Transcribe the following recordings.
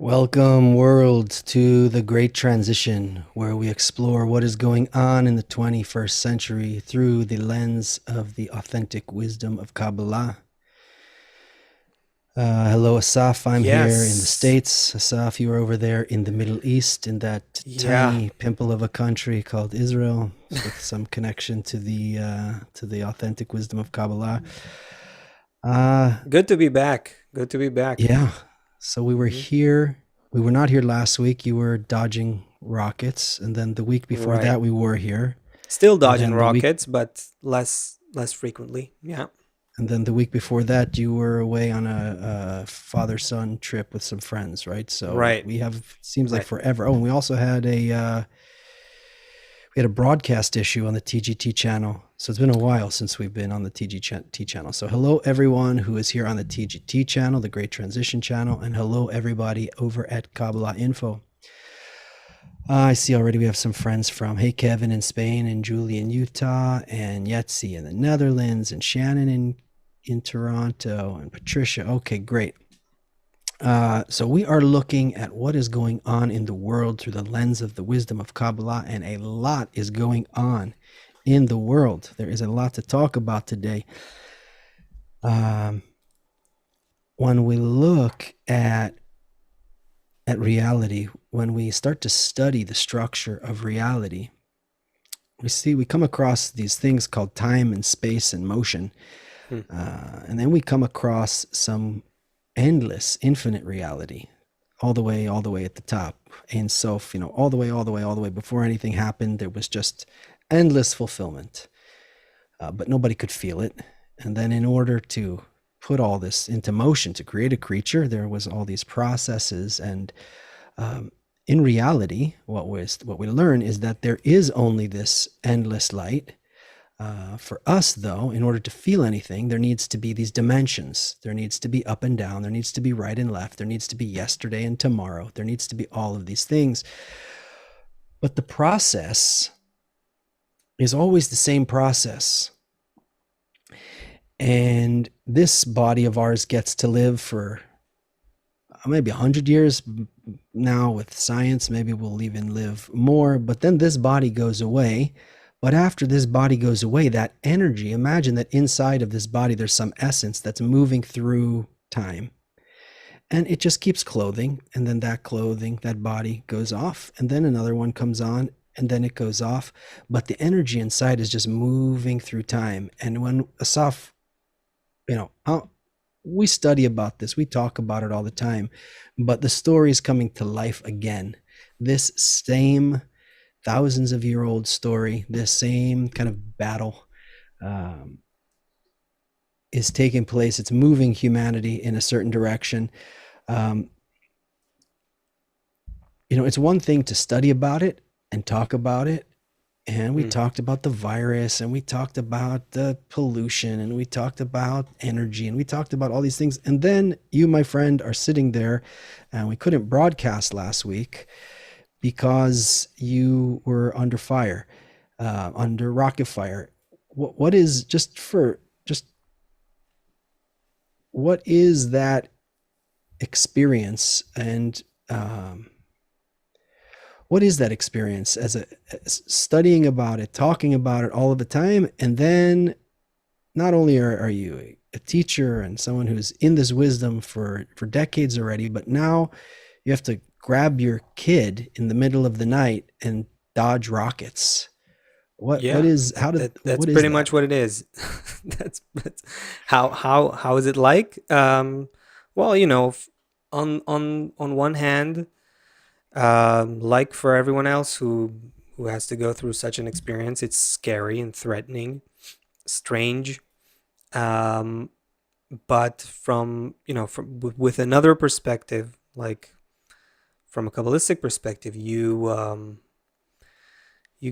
Welcome, world, to the Great Transition, where we explore what is going on in the 21st century through the lens of the authentic wisdom of Kabbalah. Hello, Asaf. I'm here in the Yes. States. Asaf, you are over there in the Middle East, in that Yeah. tiny pimple of a country called Israel, with some connection to the authentic wisdom of Kabbalah. Uh, Good to be back. Good to be back. Yeah. So we were hmm here. We were not here last week. You were dodging rockets, and then the week before Right. that we were here, Still and dodging then the week rockets, but less frequently. Yeah. and then the week before that you were away on a father-son trip with some friends, right? So Right. we have seems like Right. forever. Oh, and we also had a broadcast issue on the TGT channel. So it's been a while since we've been on the TGT channel. So hello everyone who is here on the TGT channel, the Great Transition channel, and hello everybody over at Kabbalah.info. I see already we have some friends from Hey Kevin in Spain, and Julie in Utah, and Yetzi in the Netherlands, and Shannon in Toronto, and Patricia. Okay, great. So we are looking at what is going on in the world through the lens of the wisdom of Kabbalah, and a lot is going on in the world. There is a lot to talk about today. Um, when we look at reality, when we start to study the structure of reality, we come across these things called time and space and motion, Hmm. and then we come across some endless, infinite reality, all the way at the top. And so, all the way, all the way, all the way. Before anything happened, there was just endless fulfillment, but nobody could feel it. And then, in order to put all this into motion to create a creature, there was all these processes. And in reality, what we learn is that there is only this endless light. For us, though, in order to feel anything, there needs to be these dimensions. There needs to be up and down. There needs to be right and left. There needs to be yesterday and tomorrow. There needs to be all of these things. But the process is always the same process. And this body of ours gets to live for maybe 100 years now with science. Maybe we'll even live more. But then this body goes away. But after this body goes away, that energy, imagine that inside of this body, there's some essence that's moving through time. And it just keeps clothing. And then that clothing, that body goes off. And then another one comes on. And then it goes off. But the energy inside is just moving through time. And when Asaf, we study about this, we talk about it all the time. But the story is coming to life again. This same thousands of year old story, this same kind of battle is taking place. It's moving humanity in a certain direction. Um, it's one thing to study about it and talk about it. And we Hmm. talked about the virus, and we talked about the pollution, and we talked about energy, and we talked about all these things. And then you, my friend, are sitting there, and we couldn't broadcast last week because you were under fire, under rocket fire. What is just what is that experience, and what is that experience as studying about it, talking about it all of the time, and then not only are you a teacher and someone who's in this wisdom for decades already, but now you have to grab your kid in the middle of the night and dodge rockets. What Yeah. is how did That's what is pretty that? much what it is. That's how is it like? Well, on one hand, like for everyone else who has to go through such an experience, it's scary and threatening, strange. Um, but with another perspective, like from a kabbalistic perspective, you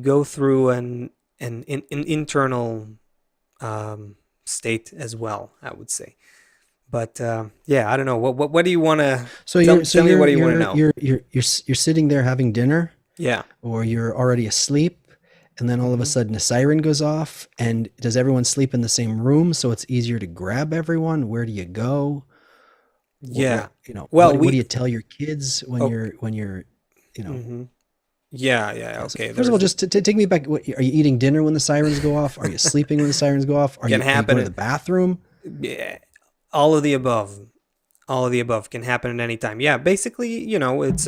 go through an internal state as well, I would say. But yeah, I don't know. What do you want to So tell? you're so Tell me, what you're do you want to you're know? you're you're you're you're sitting there having dinner, Yeah. or you're already asleep, and then all of a hmm sudden a siren goes off. And does everyone sleep in the same room so it's easier to grab everyone? Where do you go? Yeah. Well, What do we. you tell your kids when Oh. you're, you know, Hmm. Yeah. Yeah. yeah. So Okay. first of all, There's just to take me back, are you eating dinner when the sirens go off? Are you sleeping when the sirens go off? can Are you going to happen. the bathroom? Yeah, all of the above. All of the above can happen at any time. Yeah. Basically, it's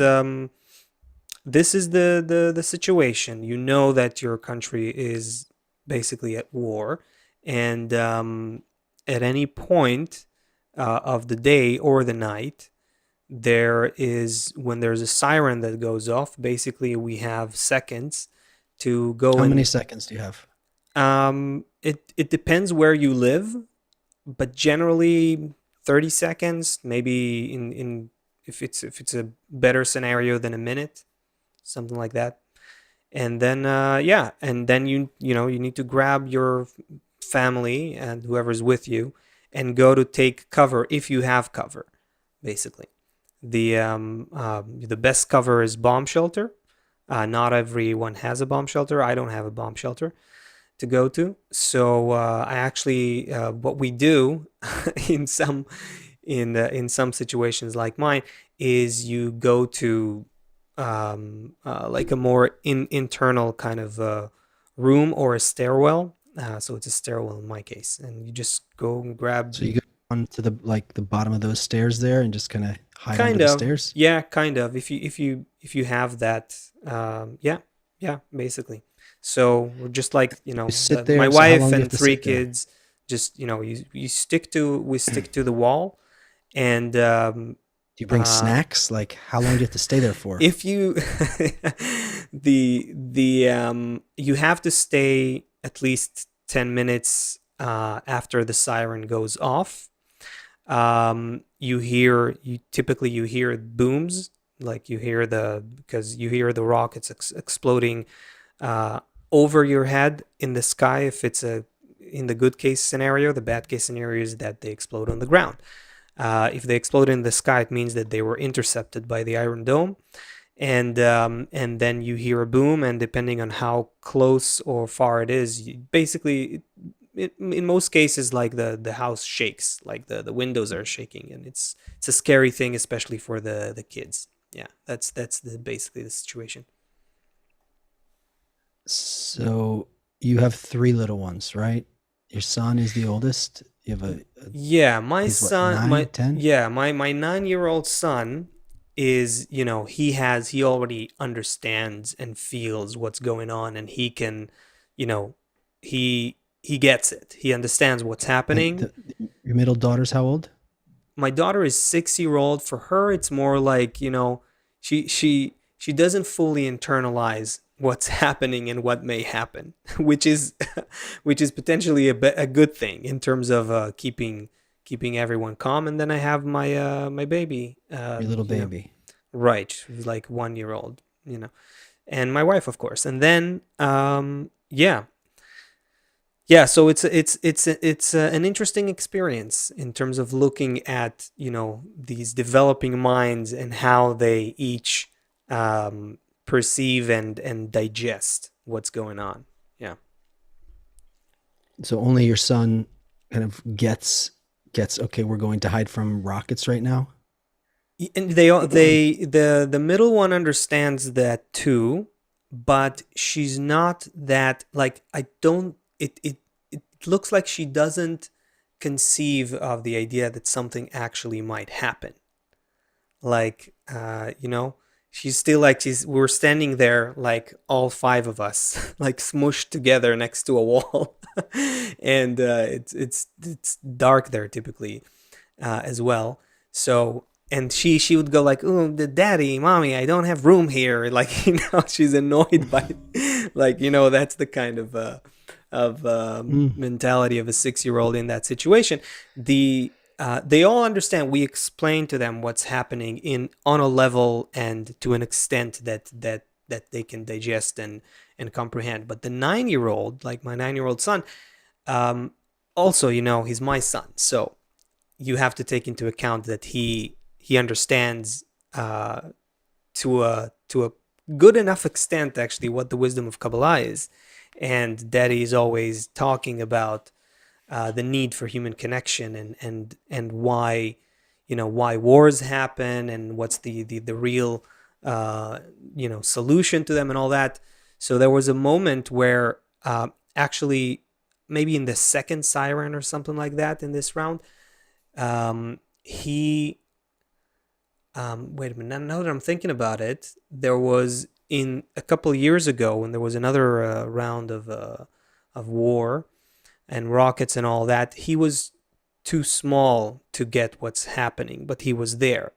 this is the situation. You know that your country is basically at war, and at any point of the day or the night, when there's a siren that goes off. Basically, we have seconds to go How many and seconds do you have? it depends where you live, but generally 30 seconds, maybe in if it's a better scenario than a minute, something like that. And then yeah, and then you need to grab your family and whoever's with you and go to take cover if you have cover, basically. The best cover is bomb shelter. Not everyone has a bomb shelter. I don't have a bomb shelter to go to. So I actually what we do in some situations like mine is you go to like a more internal kind of room or a stairwell. So it's a stairwell in my case, and you just go and grab. So you go on to the bottom of those stairs there and just kind of hide under Kind the of, stairs. yeah, kind of. If you have that, yeah, yeah, basically. So we're just like You sit my there. So how wife long do you have and to three sit there? kids. Just we stick to the wall, and Do you bring uh, snacks? Like how long do you have to stay there for? if you you have to stay at least 10 minutes after the siren goes off. You hear booms, like because you hear the rockets exploding uh, over your head in the sky. If it's a in the good case scenario, the bad case scenario is that they explode on the ground. If they explode in the sky, it means that they were intercepted by the Iron Dome, and then you hear a boom, and depending on how close or far it is, basically in most cases, like the house shakes, like the windows are shaking, and it's a scary thing, especially for the kids. Yeah, that's basically the situation. So you have three little ones, right? Your son is the oldest. You have Yeah, my he's what, son, nine, my 10? yeah, my 9-year-old son is, he already understands and feels what's going on, and he can, you know, he gets it. He understands what's And happening. your middle daughter's how old? My daughter is 6 year old. For her, it's more like, she doesn't fully internalize what's happening and what may happen, which is which is potentially a good thing in terms of keeping everyone calm. And then I have my baby, Your little baby. right, who's like 1 year old, and my wife, of course. And then yeah, yeah, so it's an interesting experience in terms of looking at these developing minds and how they each perceive and digest what's going on. Yeah. So only your son kind of gets okay, we're going to hide from rockets right now. And the middle one understands that too, but she's not that, like, I don't it looks like she doesn't conceive of the idea that something actually might happen. Like, she's still like, we're standing there, like all five of us like smushed together next to a wall. And it's dark there typically, as well. So, and she would go like, "Oh, the daddy, mommy, I don't have room here." Like, she's annoyed by like, that's the kind of Mm. mentality of a 6 year old in that situation. They all understand. We explain to them what's happening on a level and to an extent that they can digest and comprehend. But the 9 year old, like my 9 year old son, um, also, he's my son, so you have to take into account that he understands to a good enough extent, actually, what the wisdom of Kabbalah is, and Daddy is always talking about the need for human connection, and why why wars happen and what's the real uh, solution to them and all that. So there was a moment where actually maybe in the second siren or something like that in this round, he wait a minute. Now that I'm thinking about it, there was in a couple of years ago when there was another round of war and rockets and all that. He was too small to get what's happening, but he was there.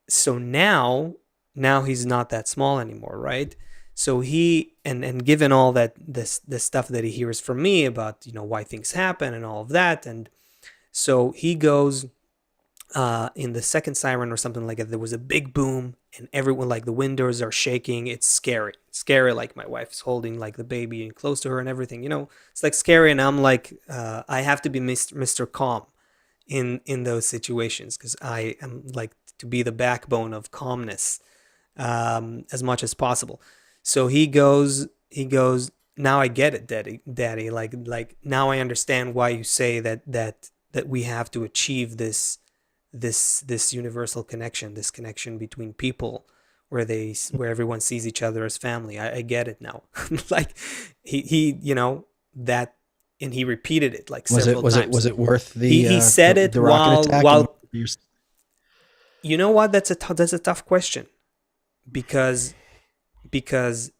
So now he's not that small anymore, right? So he and given all that this stuff that he hears from me about why things happen and all of that, and so he goes in the second siren or something like that. There was a big boom, and everyone, like, the windows are shaking. It's scary. It's scary. Like, my wife's holding like the baby and close to her and everything. It's like scary, and I'm like, I have to be Mr. Calm in those situations because I am like to be the backbone of calmness as much as possible. So he goes. Now I get it, daddy. Like now I understand why you say that we have to achieve this universal connection, this connection between people, where everyone sees each other as family. I get it now. Like he that, and he repeated it like Was it several was it times. was it worth He said it the rocket while attack? And while you know what? That's a tough question because because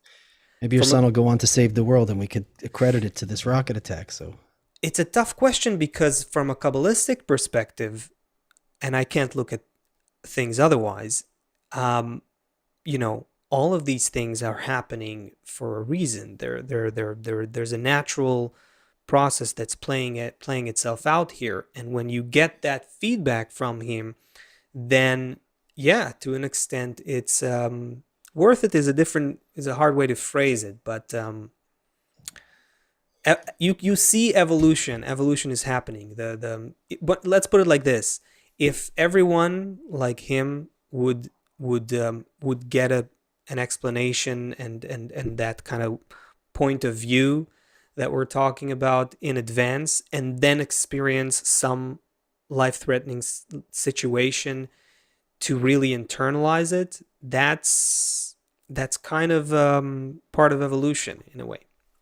maybe your from a, son will go on to save the world, and we could accredit it to this rocket attack. So it's a tough question because from a Kabbalistic perspective, and I can't look at things otherwise. All of these things are happening for a reason. There's a natural process that's playing itself out here, and when you get that feedback from him, then yeah, to an extent, it's worth it. Is a hard way to phrase it, but you see evolution. Evolution is happening. But let's put it like this: if everyone like him would get an explanation and that kind of point of view that we're talking about in advance, and then experience some life-threatening situation to really internalize it, that's kind of part of evolution in a way.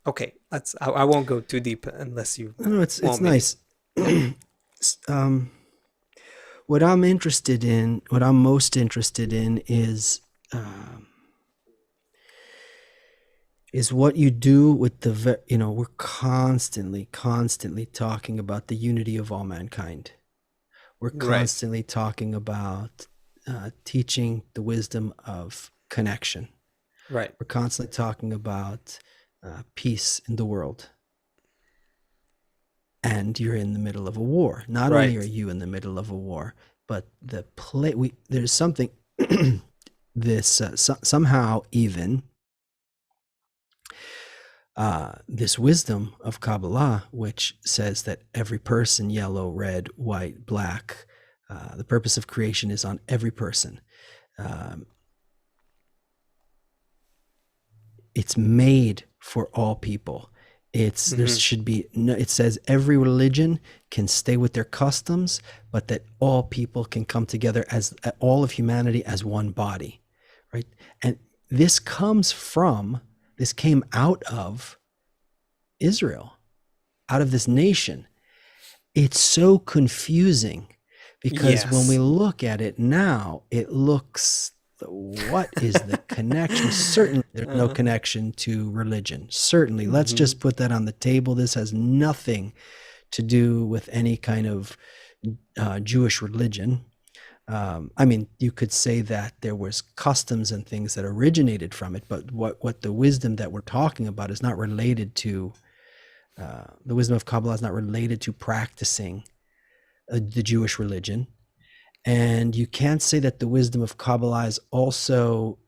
Okay, I won't go too deep unless you no, it's want me to. nice. um, what I'm most interested in is what you do with we're constantly talking about the unity of all mankind. We're Right, constantly talking about teaching the wisdom of connection. right. We're constantly talking about peace in the world. And you're in the middle of a war. Not only are Right. you in the middle of a war, but there's something this somehow even this wisdom of Kabbalah, which says that every person, yellow, red, white, black, the purpose of creation is on every person. It's made for all people. There Mm-hmm. should be no, it says every religion can stay with their customs, but that all people can come together as all of humanity as one body, right? And this came out of Israel, out of this nation. It's so confusing because when we Yes. look at it now, it looks, what is the connection? Certainly, there's no Uh-huh. connection to religion. Certainly, let's Mm-hmm. just put that on the table. This has nothing to do with any kind of Jewish religion. I mean, you could say that there was customs and things that originated from it, but what the wisdom that we're talking about is not related to. The wisdom of Kabbalah is not related to practicing the Jewish religion. And you can't say that the wisdom of Kabbalah is also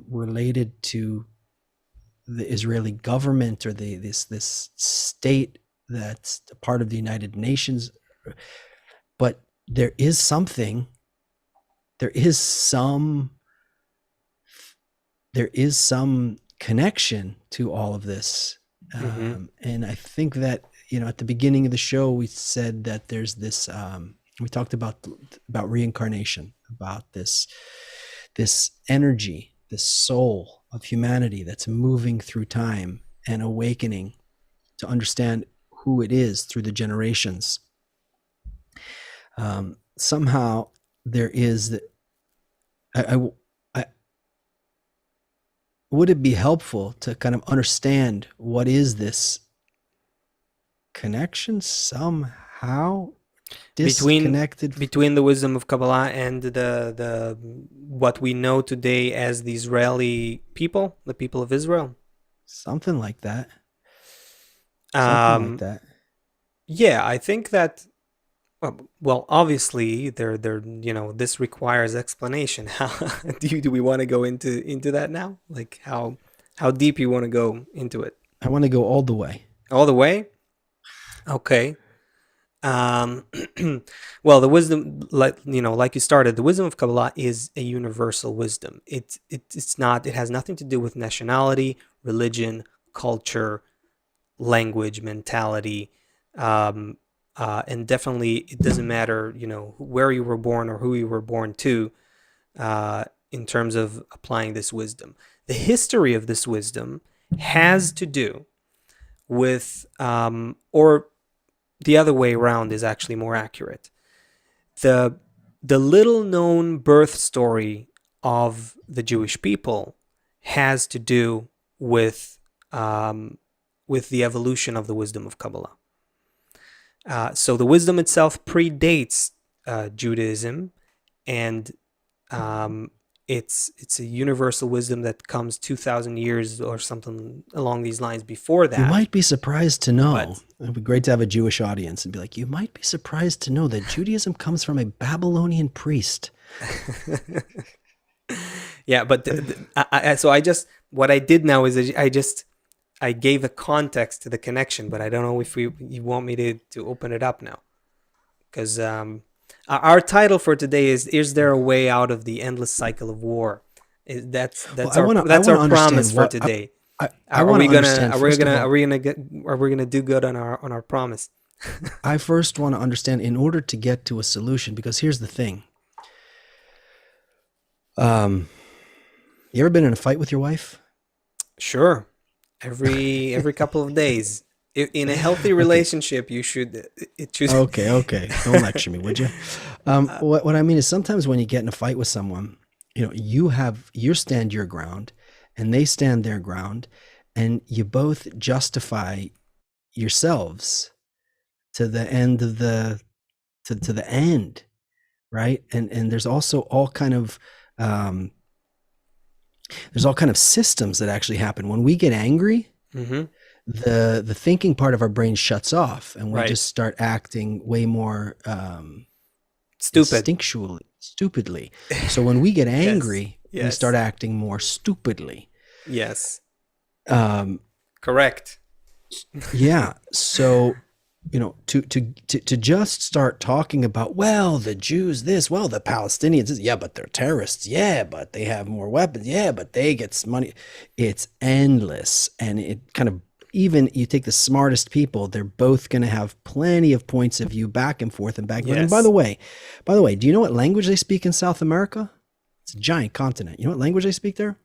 related to the Israeli government or this state that's a part of the United Nations. But there is something, there is some connection to all of this. Mm-hmm. And I think that, at the beginning of the show, we said that there's this We talked about reincarnation, about this energy, this soul of humanity that's moving through time and awakening to understand who it is through the generations. Somehow there is that I would it be helpful to kind of understand what is this connection somehow between disconnected, between the wisdom of Kabbalah and the what we know today as the Israeli people, the people of Israel. something like that, something like Um, that. yeah, I think that well, obviously, this requires explanation. How do we want to go into that now? Like how deep you want to go into it? I want to go all the way. All the way? Okay. Um, well, the wisdom, like you started, the wisdom of Kabbalah is a universal wisdom. It's not. It has nothing to do with nationality, religion, culture, language, mentality. Um, and definitely it doesn't matter, where you were born or who you were born to, in terms of applying this wisdom. The history of this wisdom has to do with, or the other way around is actually more accurate. The little known birth story of the Jewish people has to do with the evolution of the wisdom of Kabbalah. So the wisdom itself predates Judaism, and it's a universal wisdom that comes 2,000 years or something along these lines before that. You might be surprised to know. But It'd be great to have a Jewish audience and be like, you might be surprised to know that Judaism comes from a Babylonian priest. yeah, but what I did now is I gave a context to the connection, but I don't know if you want me to open it up now, because our title for today is there a way out of the endless cycle of war? That's our promise for today. Are we gonna do good on our promise? I first want to understand, in order to get to a solution, because here's the thing. You ever been in a fight with your wife? Sure. Every couple of days. In a healthy relationship, you should. It should. Okay. Don't lecture me, would you? What I mean is, sometimes when you get in a fight with someone, you stand your ground, and they stand their ground, and you both justify yourselves to the end of the to the end, right? And there's also all kind of systems that actually happen when we get angry. Mm-hmm. The thinking part of our brain shuts off, and we Right. just start acting way more stupidly. So when we get angry, we Yes. start acting more stupidly. Yes. Um, Correct. yeah. So, to just start talking about, well, the Jews this, well, the Palestinians this, yeah, but they're terrorists, yeah, but they have more weapons, yeah, but they get money. It's endless, and it kind of, even you take the smartest people, they're both going to have plenty of points of view back and forth and back. Yes. And by the way, do you know what language they speak in South America? It's a giant continent. You know what language they speak there?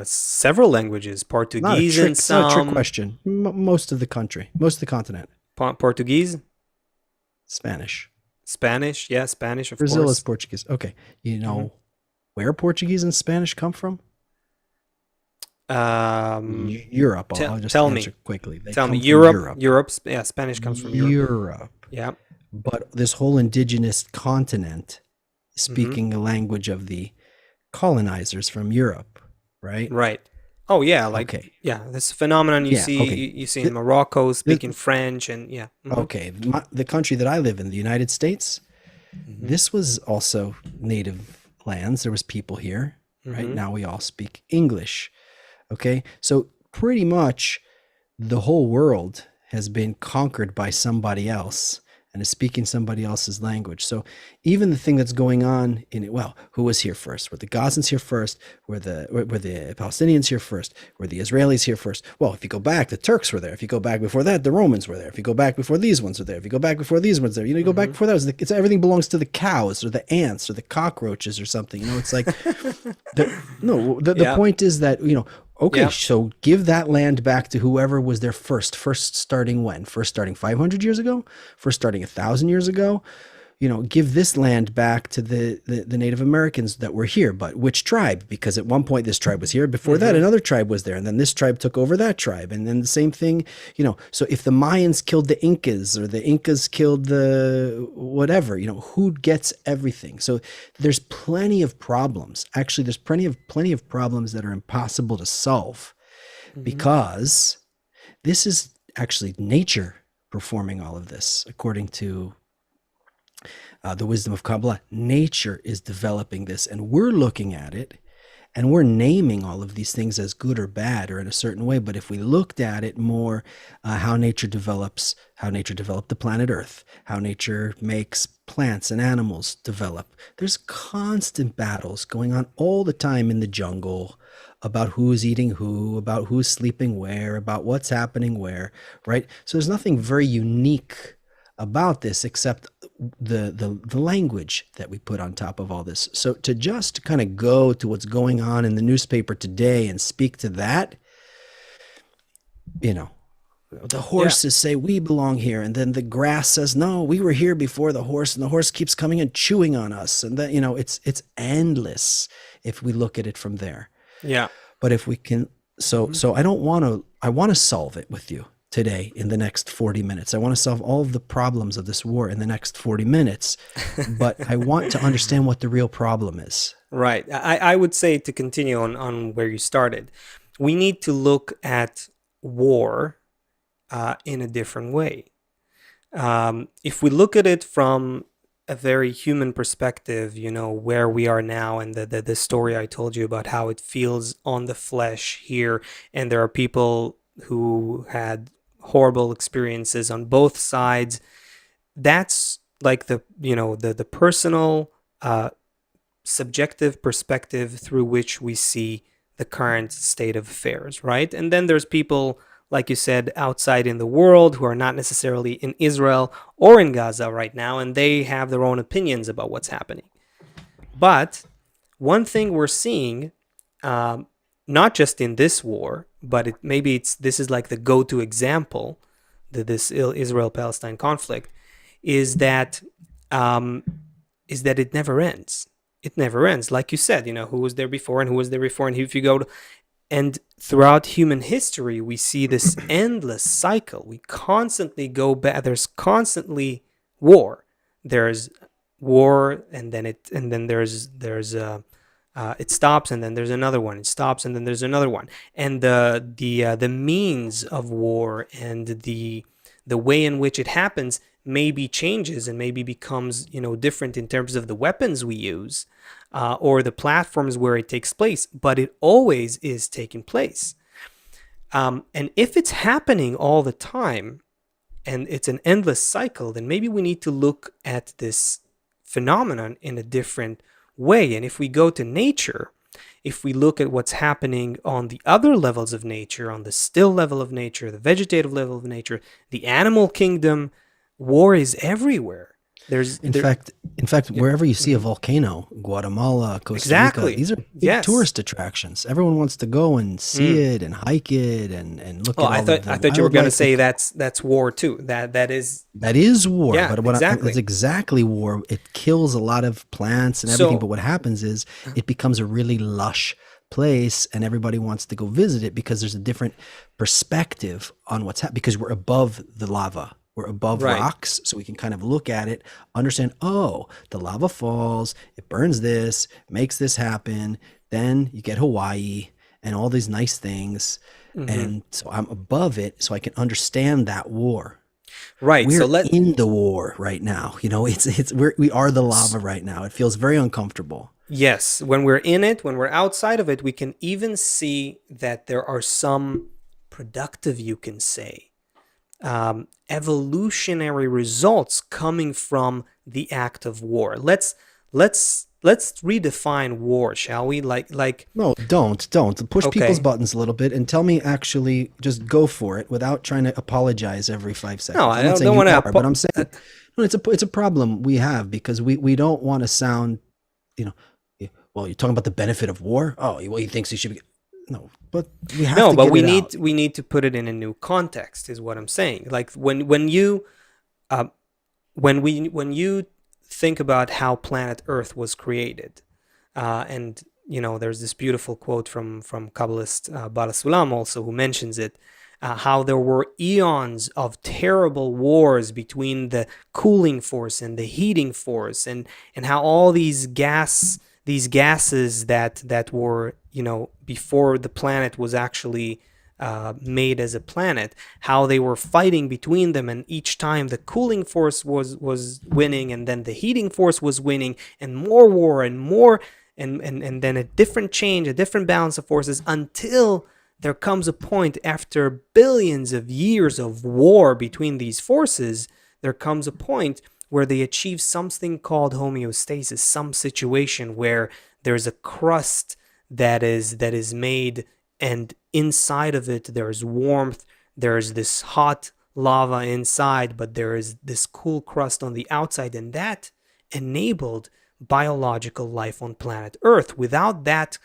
Several languages, Portuguese and some. Not a trick question. Most of the continent. Portuguese, Spanish. Spanish, yeah, Spanish, of Brazil course. is Portuguese. Okay, where Portuguese and Spanish come from? Europe. I'll just tell answer me quickly. They Tell come me, from Europe. Yeah, Spanish comes from Europe. Europe. Yeah. But this whole indigenous continent speaking the language of the colonizers from Europe, right? Right. Oh yeah, this phenomenon you see in Morocco speaking French, and yeah. Mm-hmm. Okay, the country that I live in, the United States, this was also native lands. There was people here, right? Now we all speak English. Okay, so pretty much the whole world has been conquered by somebody else, and is speaking somebody else's language. So even the thing that's going on in it, well, who was here first? Were the Gazans here first? Were the Palestinians here first? Were the Israelis here first? Well, if you go back, the Turks were there. If you go back before that, the Romans were there. If you go back before these ones were there. If you go back before these ones there, you go back before that. It's everything belongs to the cows or the ants or the cockroaches or something. It's like the point is that okay, so give that land back to whoever was there first. First starting when? First starting 500 years ago? First starting 1,000 years ago? Give this land back to the Native Americans that were here. But which tribe? Because at one point this tribe was here. Before that, another tribe was there. And then this tribe took over that tribe. And then the same thing, So if the Mayans killed the Incas or the Incas killed the whatever, who gets everything? So there's plenty of problems. Actually, there's plenty of problems that are impossible to solve because this is actually nature performing all of this, according to the wisdom of Kabbalah. Nature is developing this, and we're looking at it, and we're naming all of these things as good or bad or in a certain way. But if we looked at it more, how nature developed the planet Earth, how nature makes plants and animals develop, there's constant battles going on all the time in the jungle about who's eating who, about who's sleeping where, about what's happening where, right? So there's nothing very unique about this except the language that we put on top of all this. So to just kind of go to what's going on in the newspaper today and speak to that, the horses say we belong here, and then the grass says no, we were here before the horse, and the horse keeps coming and chewing on us, and then it's endless if we look at it from there. But if we can, so I want to solve it with you today in the next 40 minutes. I want to solve all of the problems of this war in the next 40 minutes, but I want to understand what the real problem is. Right. I would say, to continue on where you started, we need to look at war in a different way. If we look at it from a very human perspective, where we are now, and the story I told you about how it feels on the flesh here, and there are people who had horrible experiences on both sides. That's like the personal subjective perspective through which we see the current state of affairs, right? And then there's people, like you said, outside in the world who are not necessarily in Israel or in Gaza right now, and they have their own opinions about what's happening. But one thing we're seeing, not just in this war, but this is like the go-to example, this Israel-Palestine conflict, is that it never ends. It never ends. Like you said, who was there before and who was there before, and if you go to, and throughout human history, we see this endless cycle. We constantly go back. There's constantly war. There's war, and then there's it stops, and then there's another one. It stops, and then there's another one. And the means of war and the way in which it happens maybe changes and maybe becomes different in terms of the weapons we use or the platforms where it takes place. But it always is taking place. And if it's happening all the time, and it's an endless cycle, then maybe we need to look at this phenomenon in a different way. And if we go to nature, if we look at what's happening on the other levels of nature, on the still level of nature, the vegetative level of nature, the animal kingdom, war is everywhere. In fact, wherever you see a volcano, Guatemala, Costa Rica, these are big tourist attractions. Everyone wants to go and see it and hike it and look at all of the I thought you were going to say that's war too. That is war. Yeah, but exactly. It's exactly war. It kills a lot of plants and everything. But what happens is it becomes a really lush place, and everybody wants to go visit it because there's a different perspective on what's happening, because we're above the lava. We're above rocks, so we can kind of look at it, understand, oh, the lava falls, it burns this, makes this happen. Then you get Hawaii and all these nice things. And so I'm above it, so I can understand that war. Right. We're in the war right now. We are the lava right now. It feels very uncomfortable. Yes. When we're in it, when we're outside of it, we can even see that there are some productive, you can say, evolutionary results coming from the act of war. Let's redefine war, shall we? No, don't push people's Okay. buttons a little bit and tell me actually just go for it without trying to apologize every five No, seconds. I I'm not saying don't you want are, but I'm to. saying no, it's a problem we have because we don't want to sound, you know, well, you're talking about the benefit of war. Oh, well, he thinks he should be. No, but we have No, to but get it out. we need to put it in a new context, is what I'm saying. Like when you uh, when you think about how planet Earth was created, and there's this beautiful quote from Kabbalist Bala Sulam also, who mentions it, how there were eons of terrible wars between the cooling force and the heating force, and how all these gases that were before the planet was actually made as a planet, how they were fighting between them, and each time the cooling force was winning, and then the heating force was winning, and more war and more, and then a different change, a different balance of forces, until there comes a point after billions of years of war between these forces. There comes a point where they achieve something called homeostasis, some situation where there's a crust that is made, and inside of it there's warmth, there's this hot lava inside, but there is this cool crust on the outside, and that enabled biological life on planet Earth. Without that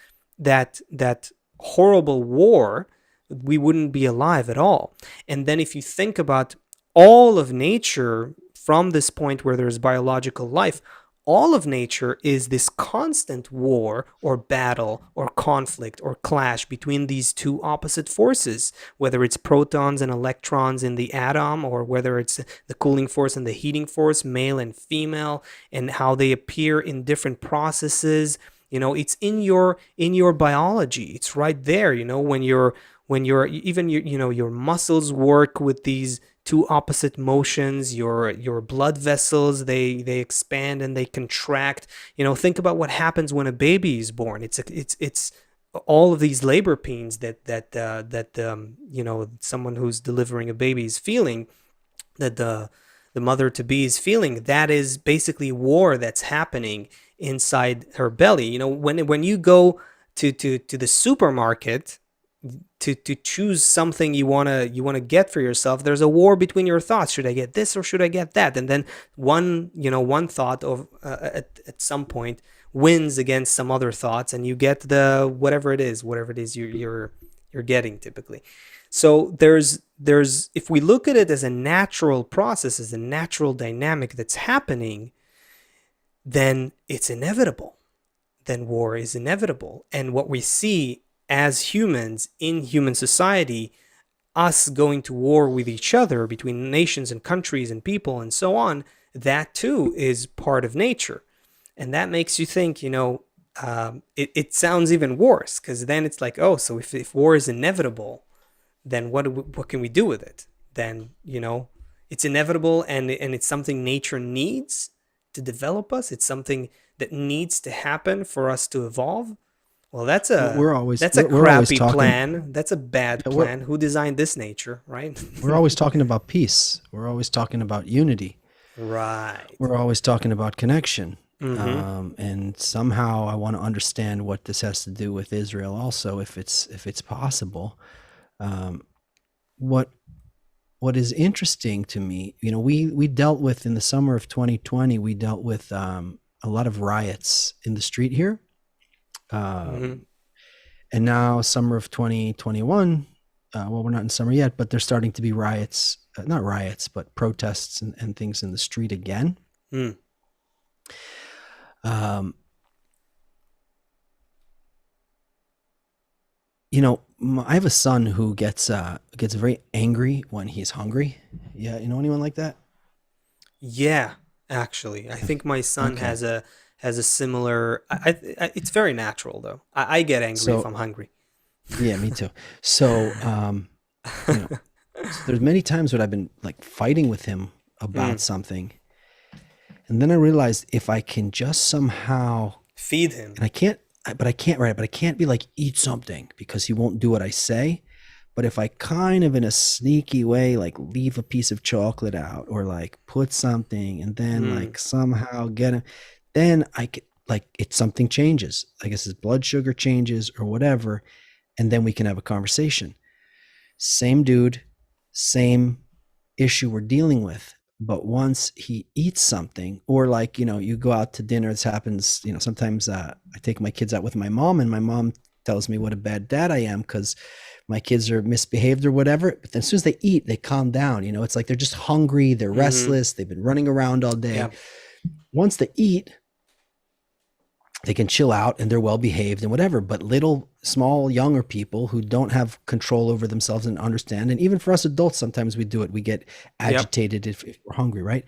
horrible war, we wouldn't be alive at all. And then if you think about all of nature from this point where there's biological life, all of nature is this constant war or battle or conflict or clash between these two opposite forces, whether it's protons and electrons in the atom, or whether it's the cooling force and the heating force, male and female, and how they appear in different processes. It's in your biology. It's right there. When you're even your muscles work with these two opposite motions. Your blood vessels, they expand and they contract. Think about what happens when a baby is born. It's all of these labor pains that someone who's delivering a baby is feeling, that the mother to be is feeling. That is basically war that's happening inside her belly. When you go to the supermarket to choose something you want to get for yourself, there's a war between your thoughts. Should I get this or should I get that? And then one thought of at some point wins against some other thoughts, and you get the whatever it is you're getting typically. So there's if we look at it as a natural process, as a natural dynamic that's happening, then it's inevitable. Then war is inevitable. And what we see as humans in human society, us going to war with each other between nations and countries and people and so on, that too is part of nature. And that makes you think, it sounds even worse, because then it's like, oh, so if war is inevitable, then what can we do with it? Then, it's inevitable, and it's something nature needs to develop us. It's something that needs to happen for us to evolve. Well, that's Well, a that's a we're always crappy talking. plan. That's a bad Yeah, we're plan. Who designed this nature, right? we're always talking about peace. We're always talking about unity. Right. We're always talking about connection. Mm-hmm. And somehow I want to understand what this has to do with Israel also, if it's possible. Um, what what is interesting to me, we dealt with in the summer of 2020, we dealt with a lot of riots in the street here. Mm-hmm. Um, and now summer of 2021, well, we're not in summer yet, but there's starting to be riots, not riots, but protests and things in the street again. Mm. Um, I have a son who gets very angry when he's hungry. Yeah, you know anyone like that? Yeah, actually, I think my son Okay. has a similar. It's very natural though. I get angry if So I'm hungry. yeah, me too. So you know, so there's many times when I've been like fighting with him about Mm. something, and then I realized if I can just somehow, Feed him. and I can't, but I can't, right, but I can't be like, eat something, because he won't do what I say. But if I kind of in a sneaky way, like leave a piece of chocolate out or like put something and then Mm. like somehow get him, then I could like it's something changes. I guess his blood sugar changes or whatever. And then we can have a conversation. Same dude, same issue we're dealing with. But once he eats something, or like, you go out to dinner, this happens, sometimes I take my kids out with my mom, and my mom tells me what a bad dad I am because my kids are misbehaved or whatever. But then as soon as they eat, they calm down. It's like they're just hungry, they're Mm-hmm. restless, they've been running around all day. Yeah. Once they eat, they can chill out and they're well behaved and whatever. But little, small, younger people who don't have control over themselves and understand, and even for us adults, sometimes we do it. We get Yep. agitated if we're hungry, right?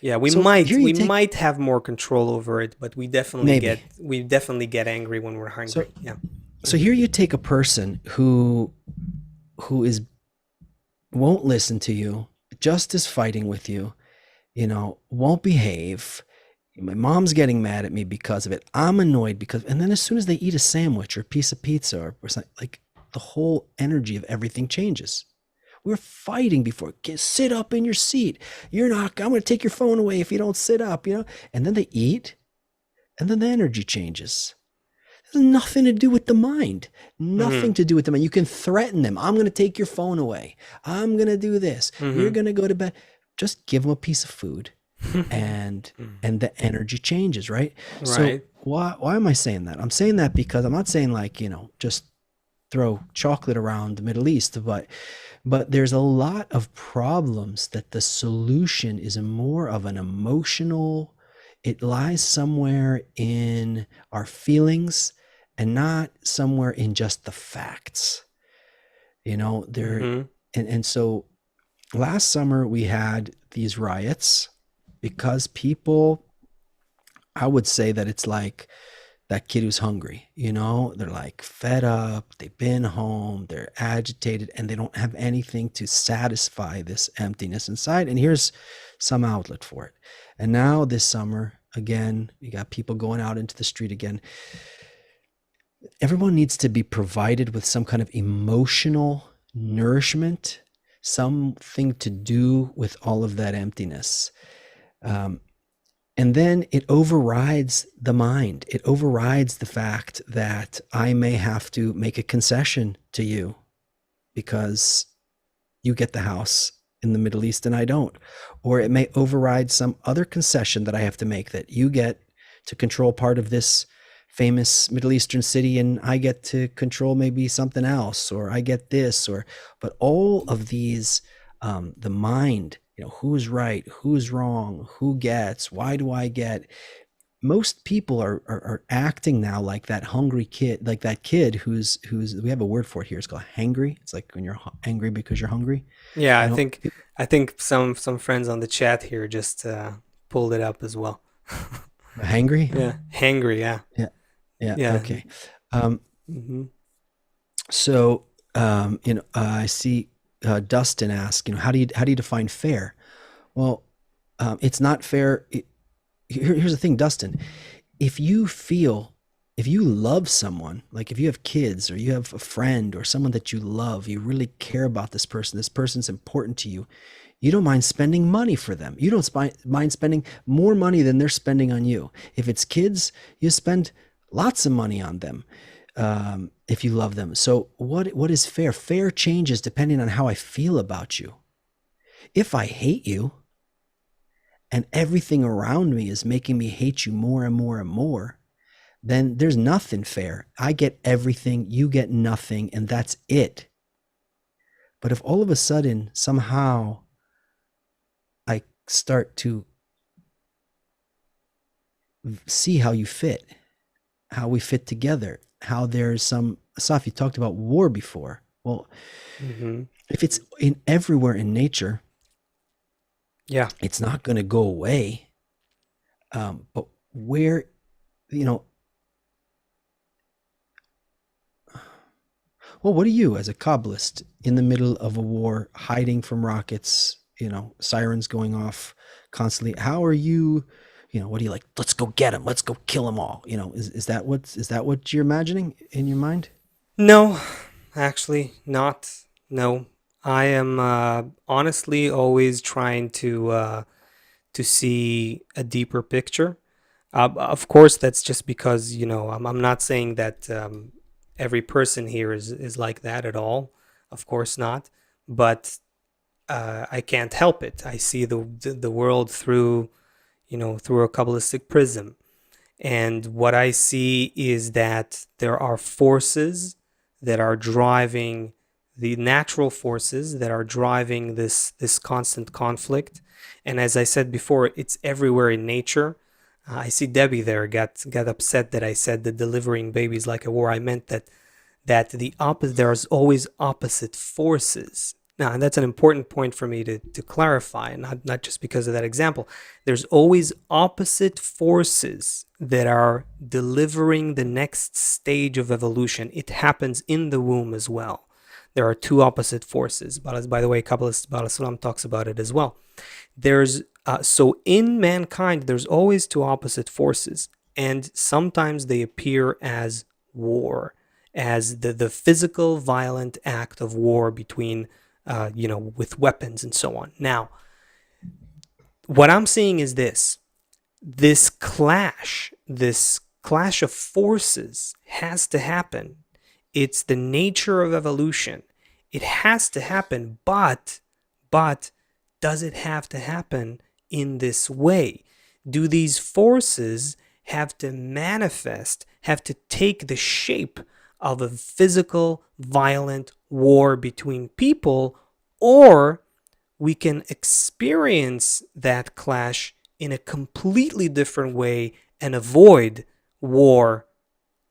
Yeah, we So might here you we take might have more control over it, but maybe. we definitely get angry when we're So hungry. Yeah. so here you take a person who is won't listen to you, just is fighting with you, won't behave. My mom's getting mad at me because of it. I'm annoyed because, and then as soon as they eat a sandwich or a piece of pizza or something, like the whole energy of everything changes. We're fighting before. Sit up in your seat. You're not, I'm going to take your phone away if you don't sit up. And then they eat, and then the energy changes. It has nothing to do with the mind. Mm-hmm. Nothing to do with the mind. You can threaten them. I'm going to take your phone away. I'm going to do this. You're Mm-hmm. going to go to bed. Just give them a piece of food and the energy changes, right? So Right. why am I saying that? I'm saying that because I'm not saying like, just throw chocolate around the Middle East, but there's a lot of problems that the solution is more of an emotional, it lies somewhere in our feelings and not somewhere in just the facts. There Mm-hmm. and so last summer we had these riots because people, I would say that it's like that kid who's hungry, they're like fed up, they've been home, they're agitated, and they don't have anything to satisfy this emptiness inside. And here's some outlet for it. And now this summer, again, you got people going out into the street again. Everyone needs to be provided with some kind of emotional nourishment, something to do with all of that emptiness. Um, and then it overrides the mind. It overrides the fact that I may have to make a concession to you because you get the house in the Middle East and I don't. Or it may override some other concession that I have to make, that you get to control part of this famous Middle Eastern city and I get to control maybe something else, or I get this, but all of these, the mind, who's right, who's wrong, who gets, why do I get? Most people are acting now like that hungry kid, like that kid who's we have a word for it here. It's called hangry. It's like when you're angry because you're hungry. Yeah, You know, I think some friends on the chat here just pulled it up as well. hangry. Yeah, hangry. Yeah, Yeah, yeah. yeah. Okay. Um, Mm-hmm. so I see Dustin ask, how do you define fair? Well, it's not fair. Here's the thing, Dustin. If you feel, if you love someone, like if you have kids or you have a friend or someone that you love, you really care about this person's important to you, you don't mind spending money for them. You don't mind spending more money than they're spending on you. If it's kids, you spend lots of money on them, if you love them. So what is fair? Fair changes depending on how I feel about you. If I hate you, and everything around me is making me hate you more and more and more, then there's nothing fair. I get everything, you get nothing, and that's it. But if all of a sudden, somehow, I start to see how you fit, how we fit together, how there's some, Asaf, you talked about war before. Well, Mm-hmm. if it's in everywhere in nature, Yeah. it's not going to go away. But where, you know, well, what are you as a Kabbalist in the middle of a war, hiding from rockets, sirens going off constantly? How are you, what are you like? Let's go get them. Let's go kill them all. Is that what you're imagining in your mind? No, actually, not. No, I am honestly always trying to see a deeper picture. Of course, that's just because, I'm not saying that every person here is like that at all. Of course not. But I can't help it. I see the world through, through a Kabbalistic prism. And what I see is that there are forces that are driving the natural forces that are driving this constant conflict. And as I said before, it's everywhere in nature. I see Debbie there got upset that I said that delivering babies like a war. I meant that there's always opposite forces. Now, and that's an important point for me to clarify, not just because of that example. There's always opposite forces that are delivering the next stage of evolution. It happens in the womb as well. There are two opposite forces. But by the way, Kabbalist Baal Salam talks about it as well. So in mankind, there's always two opposite forces, and sometimes they appear as war, as the physical violent act of war between with weapons and so on. Now, what I'm seeing is this clash of forces has to happen. It's the nature of evolution. It has to happen, but does it have to happen in this way? Do these forces have to manifest, have to take the shape of a physical, violent war between people, or we can experience that clash in a completely different way and avoid war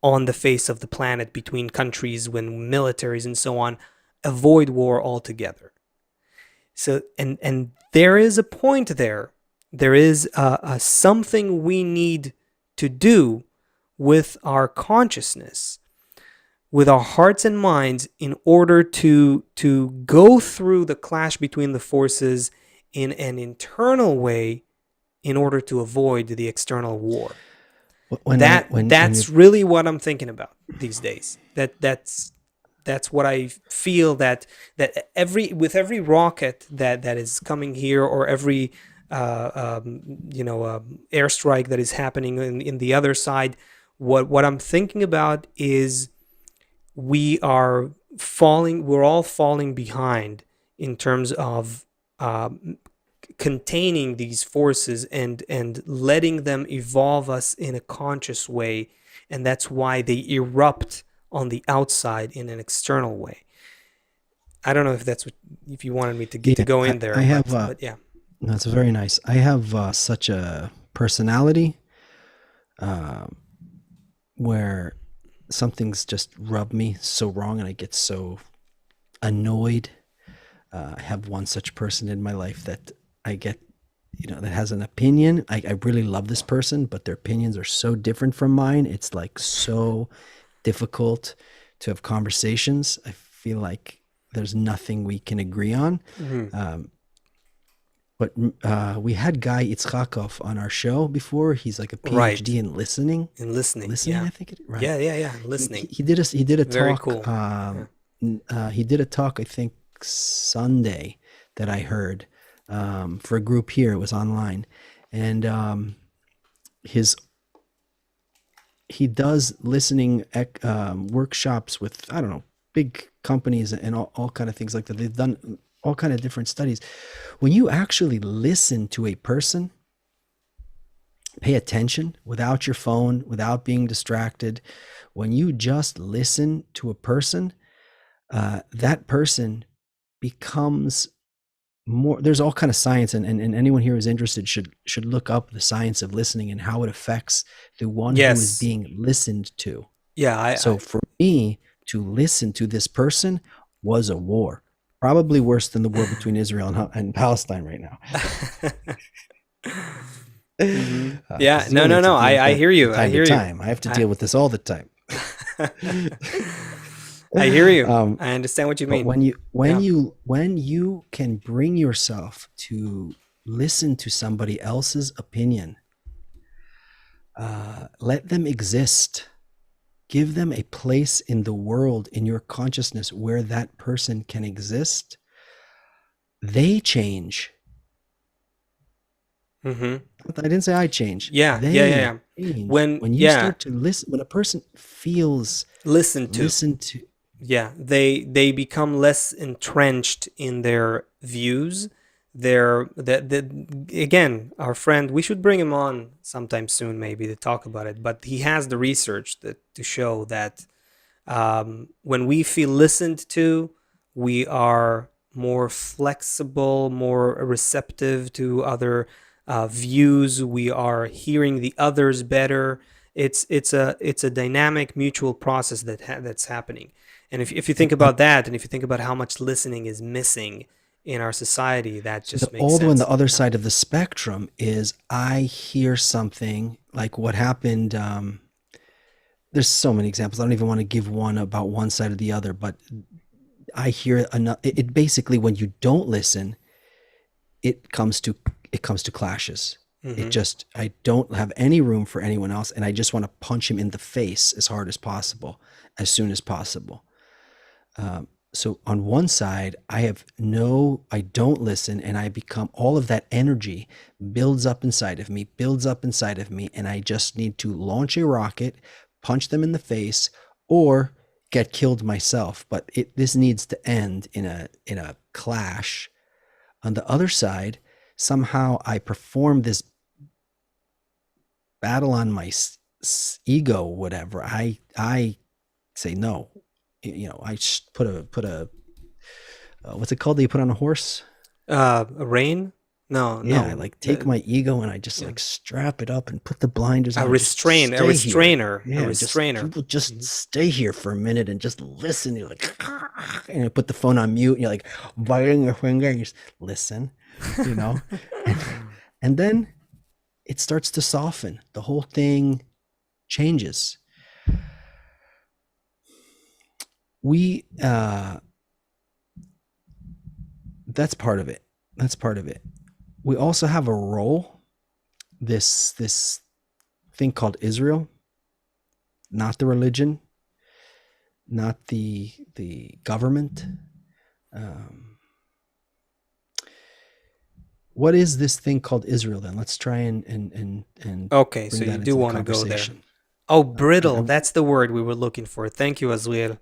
on the face of the planet between countries, when militaries and so on, avoid war altogether. So, and there is a point there. There is something we need to do with our consciousness, with our hearts and minds, in order to go through the clash between the forces in an internal way, in order to avoid the external war. That's really what I'm thinking about these days. That's what I feel, that with every rocket that is coming here, or every airstrike that is happening in the other side, what I'm thinking about is we're all falling behind in terms of containing these forces and letting them evolve us in a conscious way, and that's why they erupt on the outside in an external way. I don't know if you wanted me to go in there. I have, but yeah. That's very nice. I have such a personality where something's just rubbed me so wrong, and I get so annoyed. I have one such person in my life that I get, that has an opinion. I really love this person, but their opinions are so different from mine. It's like so difficult to have conversations. I feel like there's nothing we can agree on. Mm-hmm. But we had Guy Itzchakov on our show before. He's like a PhD Right. in listening. Listening, yeah. I think right. Yeah. Listening. He did a Very talk. Cool. He did a talk, I think Sunday, that I heard for a group here. It was online, and he does listening workshops with, I don't know, big companies and all kind of things like that. They've done all kind of different studies. When you actually listen to a person, pay attention without your phone, without being distracted, when you just listen to a person, that person becomes more. There's all kind of science, and anyone here who's interested should look up the science of listening and how it affects the one who is being listened to. Yeah. For me to listen to this person was a war. Probably worse than the war between Israel and Palestine right now. Mm-hmm. Yeah, no. I hear you. I hear you. I have to deal with this all the time. I hear you. I understand what you mean. When you can bring yourself to listen to somebody else's opinion, let them exist. give them a place in the world, in your consciousness, where that person can exist, they change. Mm-hmm. I didn't say I change. Yeah, yeah, yeah, They yeah. change. When, When you yeah, start to listen, when a person feels listen to. listened to, Yeah, they become less entrenched in their views. Their that again, our friend, we should bring him on sometime soon, maybe to talk about it. But he has the research that to show that when we feel listened to, we are more flexible, more receptive to other views. We are hearing the others better. It's a dynamic mutual process that's happening. And if you think about that, and if you think about how much listening is missing in our society, that so the just makes old one, the sense. other Yeah. side of the spectrum is I hear something like what happened. There's so many examples. I don't even want to give one about one side or the other, but I hear enough. It basically, when you don't listen, it comes to clashes. It Mm-hmm. just, I don't have any room for anyone else, and I just want to punch him in the face as hard as possible, as soon as possible. So on one side, I don't listen, and I become, all of that energy builds up inside of me, and I just need to launch a rocket, punch them in the face, or get killed myself. But this needs to end in a clash. On the other side, somehow I perform this battle on my ego, whatever. I say no. I put a what's it called that you put on a horse? A rain? No, Yeah, I no. like take my ego and I just Yeah. like strap it up and put the blinders A on and just restrain, a stay here. restrainer, a Yeah, just you restrainer. will just Mhm. stay here for a minute and just listen. You're like, and you put the phone on mute and you're like biting your finger and you just listen, you know, and, and then it starts to soften. The whole thing changes. We That's part of it. That's part of it. We also have a role. This thing called Israel, not the religion, not the government. Um, what is this thing called Israel then? Let's try and Okay, so bring you that do into the want to go there. conversation. Oh, I, brittle. I, That's the word we were looking for. Thank you, Azriel.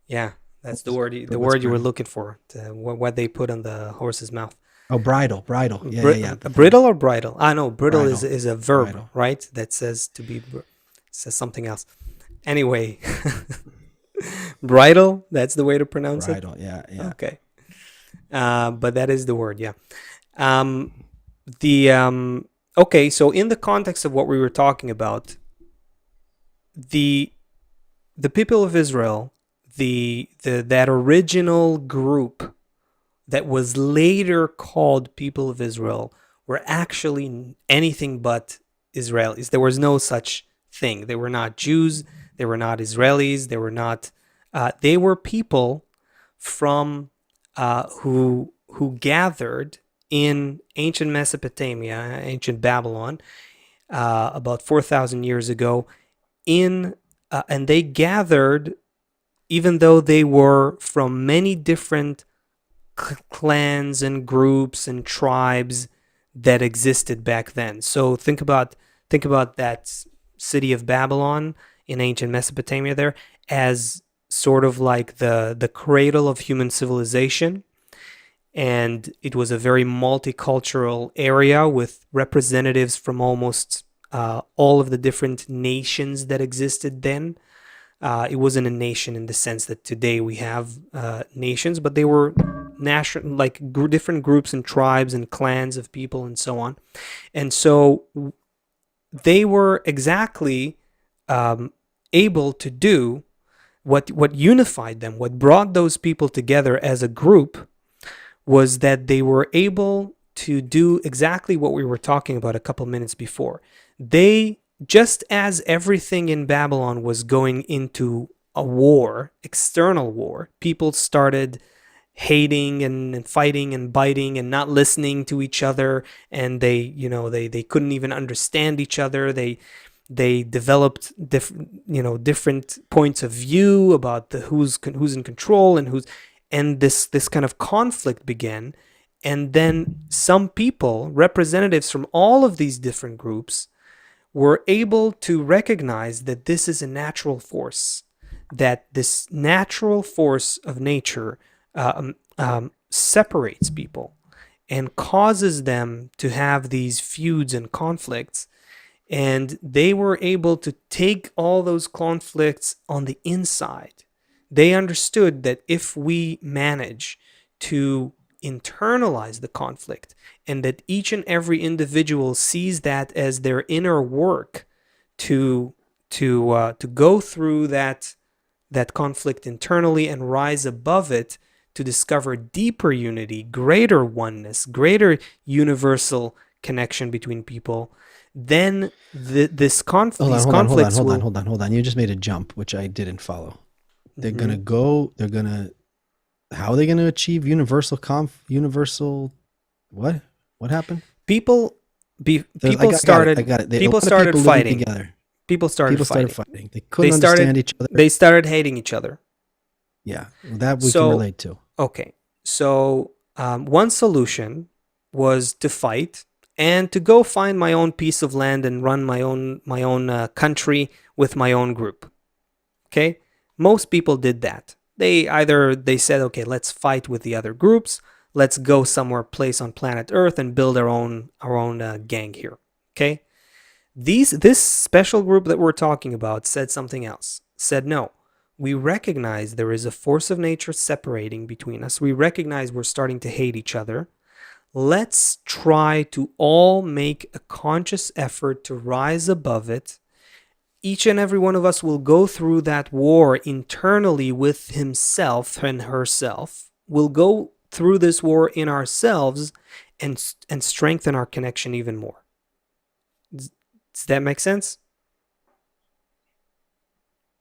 Yeah, that's the what's word you were brittle? looking for. What they put on the horse's mouth. Oh, bridle. Yeah, yeah, yeah. The thing, Brittle or bridle? Ah, no, brittle is bridle, is a verb, bridle, right? That says to be says something else. Anyway, bridle. That's the way to pronounce it. bridle. Yeah, yeah. Okay, but that is the word. Yeah. Um, the okay. So in the context of what we were talking about, the the people of Israel, the that original group that was later called people of Israel, were actually anything but Israelis. There was no such thing. They were not Jews. They were not Israelis. They were not. They were people from who gathered in ancient Mesopotamia, ancient Babylon, about 4,000 years ago. And they gathered, even though they were from many different clans and groups and tribes that existed back then. So think about that city of Babylon in ancient Mesopotamia there as sort of like the cradle of human civilization. And it was a very multicultural area with representatives from almost all of the different nations that existed then. It wasn't a nation in the sense that today we have nations, but they were national, like different groups and tribes and clans of people and so on. And so they were exactly um, able to do what unified them, what brought those people together as a group, was that they were able to do exactly what we were talking about a couple minutes before. They, just as everything in Babylon was going into a war, external war, people started hating and fighting and biting and not listening to each other, and they couldn't even understand each other. They developed different points of view about who's in control and this kind of conflict began. And then some people, representatives from all of these different groups, were able to recognize that this is a natural force, that this natural force of nature separates people and causes them to have these feuds and conflicts. And they were able to take all those conflicts on the inside. They understood that if we manage to internalize the conflict, and that each and every individual sees that as their inner work to go through that conflict internally and rise above it, to discover deeper unity, greater oneness, greater universal connection between people, then these conflicts will... Hold on. You just made a jump, which I didn't follow. They're gonna how are they gonna achieve universal what? What happened? People started fighting together. People started fighting. They couldn't understand each other. They started hating each other. Yeah, that we can relate to. Okay, so one solution was to fight and to go find my own piece of land and run my own country with my own group. Okay, most people did that. They said, okay, let's fight with the other groups. Let's go somewhere place on planet Earth and build our own gang here. Okay, this special group that we're talking about said something else. Said, no, we recognize there is a force of nature separating between us. We recognize we're starting to hate each other. Let's try to all make a conscious effort to rise above it. Each and every one of us will go through that war internally with himself and herself. We'll go through this war in ourselves and strengthen our connection even more. Does that make sense?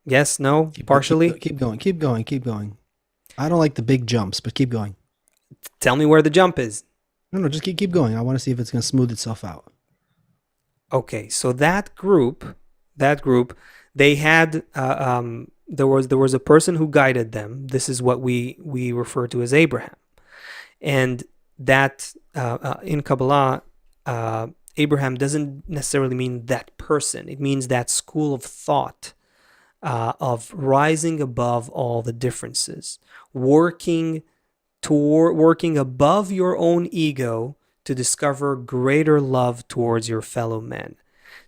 Yes, no, partially? Keep going. I don't like the big jumps, but keep going. Tell me where the jump is. No, just keep going. I want to see if it's going to smooth itself out. Okay, so that group, they had there was a person who guided them. This is what we refer to as Abraham, and that in Kabbalah, Abraham doesn't necessarily mean that person. It means that school of thought of rising above all the differences, working above your own ego to discover greater love towards your fellow men.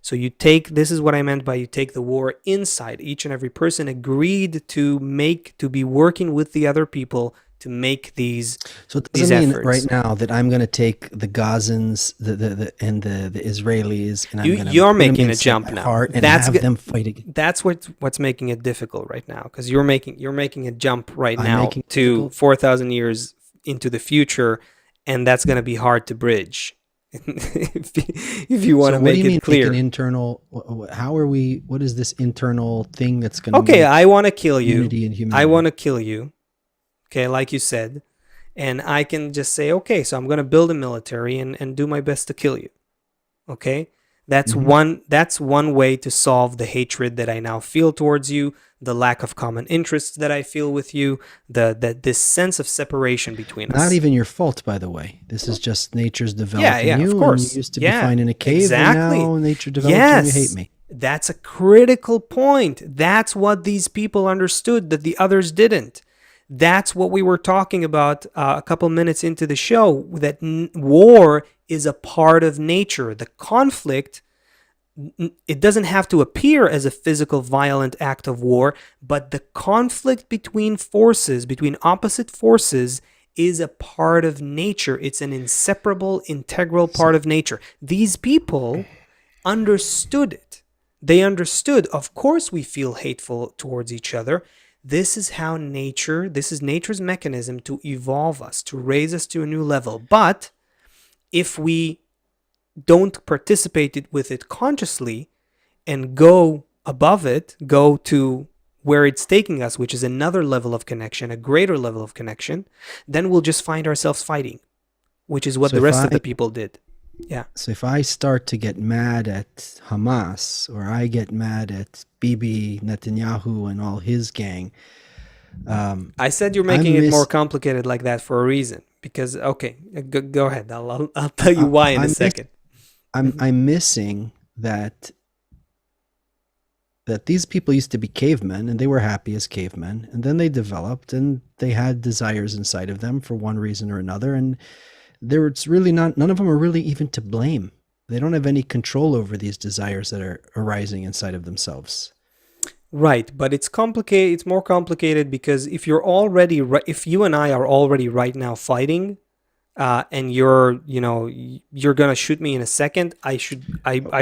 So this is what I meant by you take the war inside. Each and every person agreed to be working with the other people to make these So it doesn't mean efforts. right now that I'm going to take the Gazans and the Israelis and you're making a jump now. And have them fight again. That's what's making it difficult right now, because you're making a jump right now to 4,000 years into the future, and that's going to be hard to bridge. if you want to make it clear. An internal, how are we? What is this internal thing that's going to? Okay, I want to kill you. Unity and humanity. I want to kill you. Okay, like you said, and I can just say, okay, so I'm going to build a military and do my best to kill you. Okay, that's one way to solve the hatred that I now feel towards you, the lack of common interests that I feel with you, this sense of separation between us. Not even your fault, by the way. This is just nature's developing you. Of course. And you used to be fine in a cave, and now nature developed you and you hate me. That's a critical point. That's what these people understood that the others didn't. That's what we were talking about a couple minutes into the show, that war is a part of nature. The conflict, it doesn't have to appear as a physical, violent act of war, but the conflict between opposite forces is a part of nature. It's an inseparable, integral part of nature. These people understood it. They understood, of course we feel hateful towards each other. This is nature's mechanism to evolve us, to raise us to a new level. But if we don't participate with it consciously and go above it, go to where it's taking us, which is another level of connection, a greater level of connection, then we'll just find ourselves fighting, which is what the rest of the people did. Yeah. So if I start to get mad at Hamas, or I get mad at Bibi Netanyahu and all his gang, um, I said you're making I'm it more miss complicated like that for a reason. Because okay, go ahead. I'll tell you I, why in a I'm miss second. I'm Mhm. I'm missing that these people used to be cavemen and they were happy as cavemen, and then they developed and they had desires inside of them for one reason or another, and it's really not, none of them are really even to blame. They don't have any control over these desires that are arising inside of themselves. Right, but it's complicated. It's more complicated because if you're already if you and I are already right now fighting, and you're gonna shoot me in a second, I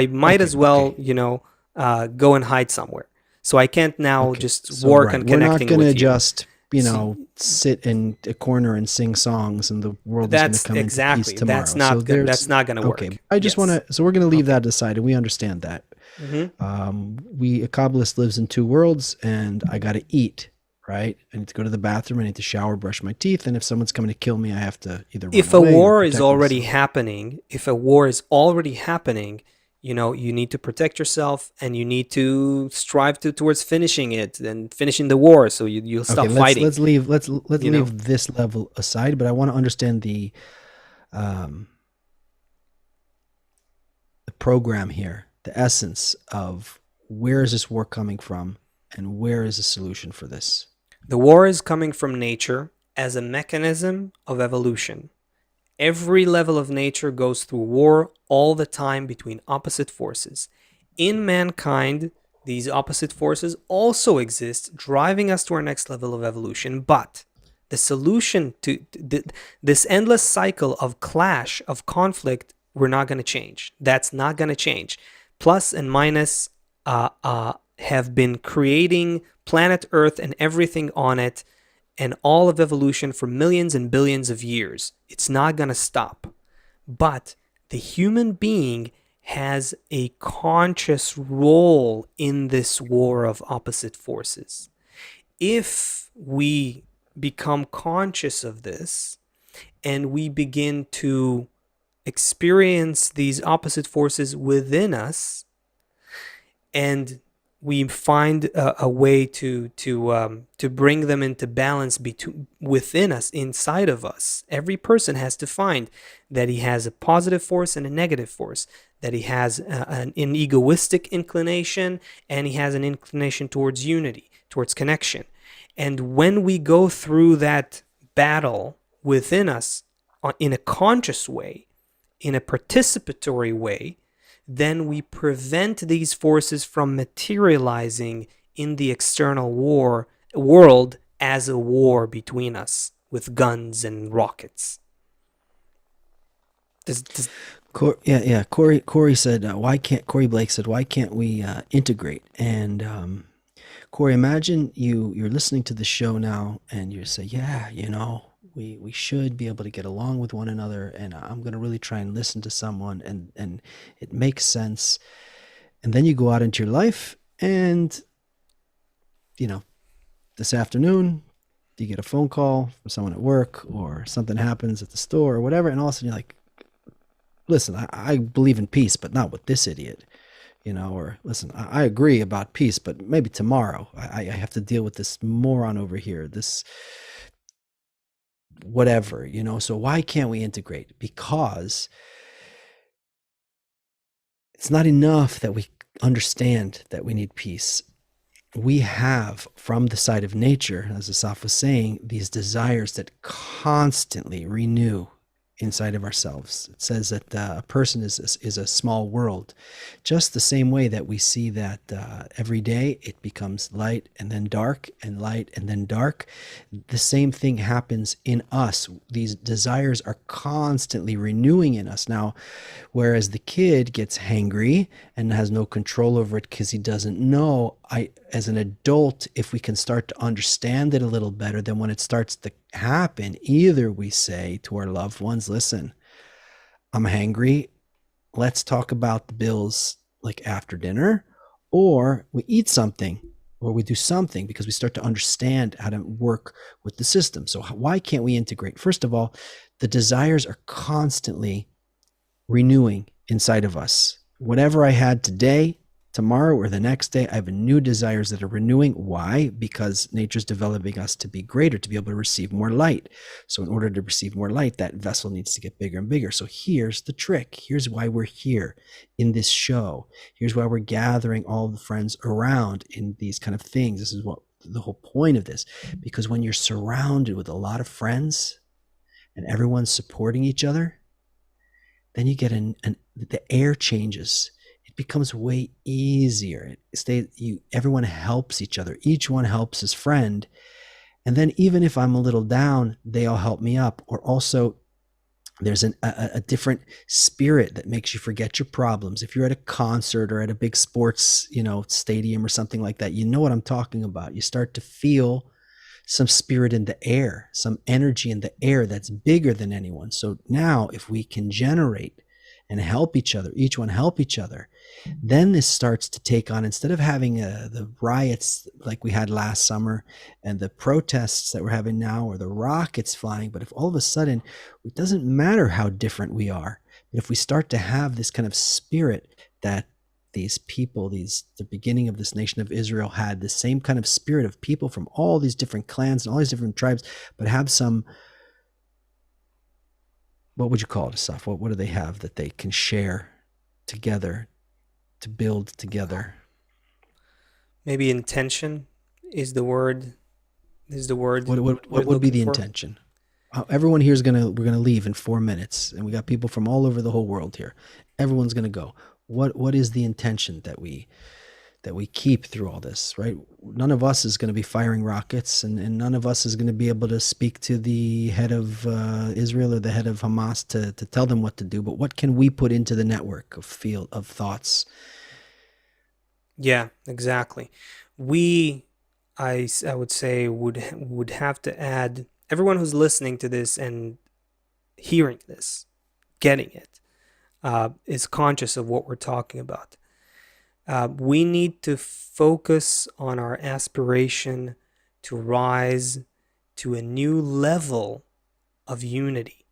might Okay, as well, okay. go and hide somewhere. So I can't now Okay, just so work right, on we're not connecting going to with you. just, See, sit in a corner and sing songs and the world is going to that's come into peace exactly tomorrow. So that's there's, not gonna okay, work. I just want Yes. to, so we're going to leave Okay. that aside and we understand that. Hmm. A Kabbalist lives in two worlds, and I got to eat, right? I need to go to the bathroom, I need to shower, brush my teeth, and if someone's coming to kill me, I have to either run If a away or war is protect already myself. happening, if a war is already happening, you need to protect yourself and you need to strive towards finishing it and finishing the war so you'll Okay, stop fighting, let's you know? leave this level aside, but I want to understand um, the program here, the essence of where is this war coming from and where is the solution for this. The war is coming from nature as a mechanism of evolution. Every level of nature goes through war all the time between opposite forces. In mankind, these opposite forces also exist, driving us to our next level of evolution. But the solution to this endless cycle of clash, of conflict, we're not going to change. That's not going to change. Plus and minus have been creating planet Earth and everything on it and all of evolution for millions and billions of years. It's not going to stop. But the human being has a conscious role in this war of opposite forces. If we become conscious of this and we begin to experience these opposite forces within us, and we find a way to bring them into balance within us, inside of us. Every person has to find that he has a positive force and a negative force, that he has an egoistic inclination and he has an inclination towards unity, towards connection. And when we go through that battle within us in a conscious way, in a participatory way, then we prevent these forces from materializing in the external world as a war between us with guns and rockets. Does Yeah. Corey said, why can't Corey Blake said, why can't we integrate? And Corey, imagine you're listening to the show now, and you say, yeah, we should be able to get along with one another, and I'm gonna really try and listen to someone, and it makes sense. And then you go out into your life, and you know, this afternoon you get a phone call from someone at work, or something happens at the store or whatever, and all of a sudden you're like, listen, I believe in peace, but not with this idiot. Or listen, I agree about peace, but maybe tomorrow I have to deal with this moron over here, this whatever. So why can't we integrate? Because it's not enough that we understand that we need peace. We have, from the side of nature, as Asaf was saying, these desires that constantly renew inside of ourselves. It says that a person is a small world, just the same way that we see that every day it becomes light and then dark and light and then dark. The same thing happens in us. These desires are constantly renewing in us. Now, whereas the kid gets hangry and has no control over it because he doesn't know, as an adult, if we can start to understand it a little better, then when it starts to happen, either we say to our loved ones, listen, I'm hangry, let's talk about the bills like after dinner, or we eat something, or we do something, because we start to understand how to work with the system. So why can't we integrate? First of all, the desires are constantly renewing inside of us. Whatever I had today, tomorrow, or the next day, I have new desires that are renewing. Why? Because nature's developing us to be greater, to be able to receive more light. So in order to receive more light, that vessel needs to get bigger and bigger. So here's the trick. Here's why we're here in this show. Here's why we're gathering all the friends around in these kind of things. This is what the whole point of this. Because when you're surrounded with a lot of friends and everyone's supporting each other, then you get the air changes. It becomes way easier. Everyone helps each other. Each one helps his friend. And then even if I'm a little down, they all help me up. Or also, there's a different spirit that makes you forget your problems. If you're at a concert or at a big sports, stadium or something like that, you know what I'm talking about. You start to feel some spirit in the air, some energy in the air that's bigger than anyone. So now if we can generate and help each other, each one help each other, then this starts to take on, instead of having the riots like we had last summer and the protests that we're having now, or the rockets flying, but if all of a sudden, it doesn't matter how different we are, but if we start to have this kind of spirit that these people, the beginning of this nation of Israel had the same kind of spirit of people from all these different clans and all these different tribes, but have some, what would you call it, Asaf? What do they have that they can share together to build together? Maybe intention is the word. What we're would be looking the for. intention? Everyone here is we're gonna leave in 4 minutes, and we got people from all over the whole world here. Everyone's gonna go. What is the intention that we keep through all this, right? None of us is going to be firing rockets, and none of us is going to be able to speak to the head of Israel or the head of Hamas to tell them what to do. But what can we put into the network of field of thoughts? Yeah, exactly. I would say would have to add, everyone who's listening to this and hearing this, getting it, is conscious of what we're talking about. We need to focus on our aspiration to rise to a new level of unity,